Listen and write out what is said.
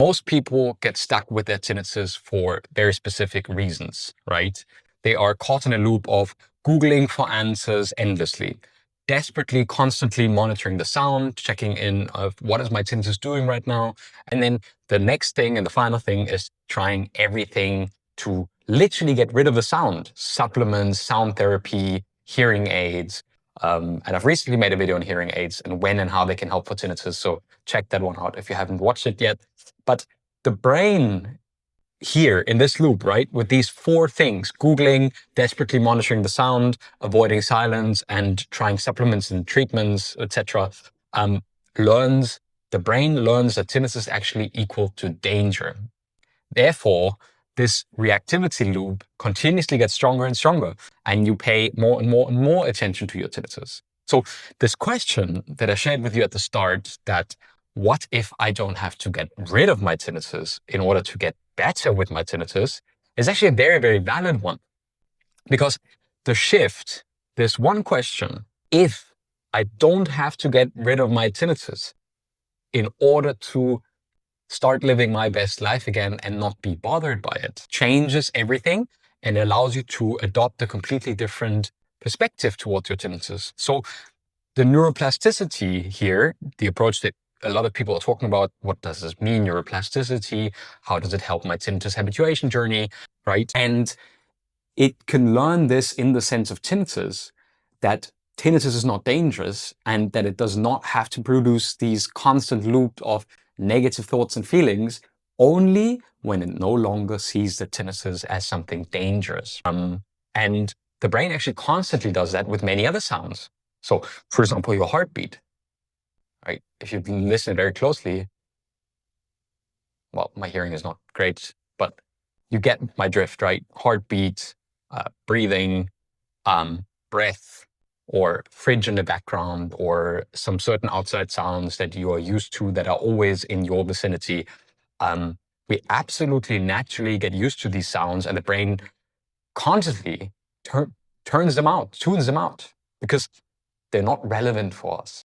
most people get stuck with their tinnitus for very specific reasons, right? They are caught in a loop of Googling for answers endlessly, desperately, constantly monitoring the sound, checking in of what is my tinnitus doing right now. And then the next thing and the final thing is trying everything to literally get rid of the sound. Supplements, sound therapy, hearing aids. And I've recently made a video on hearing aids and when and how they can help for tinnitus. So check that one out if you haven't watched it yet. But the brain here in this loop, right, with these four things, Googling, desperately monitoring the sound, avoiding silence, and trying supplements and treatments, etc., the brain learns that tinnitus is actually equal to danger. Therefore, this reactivity loop continuously gets stronger and stronger, and you pay more and more and more attention to your tinnitus. So this question that I shared with you at the start, that what if I don't have to get rid of my tinnitus in order to get better with my tinnitus, is actually a very, very valid one. Because the shift, this one question, if I don't have to get rid of my tinnitus in order to start living my best life again and not be bothered by it, changes everything and allows you to adopt a completely different perspective towards your tinnitus. So the neuroplasticity here, the approach that a lot of people are talking about, what does this mean, neuroplasticity? How does it help my tinnitus habituation journey, right? And it can learn this in the sense of tinnitus, that tinnitus is not dangerous and that it does not have to produce these constant loop of negative thoughts and feelings only when it no longer sees the tinnitus as something dangerous. And the brain actually constantly does that with many other sounds. So, for example, your heartbeat, right? If you listen very closely, well, my hearing is not great, but you get my drift, right? Heartbeat, breathing, breath, or fridge in the background, or some certain outside sounds that you are used to that are always in your vicinity. We absolutely naturally get used to these sounds, and the brain consciously tunes them out, because they're not relevant for us.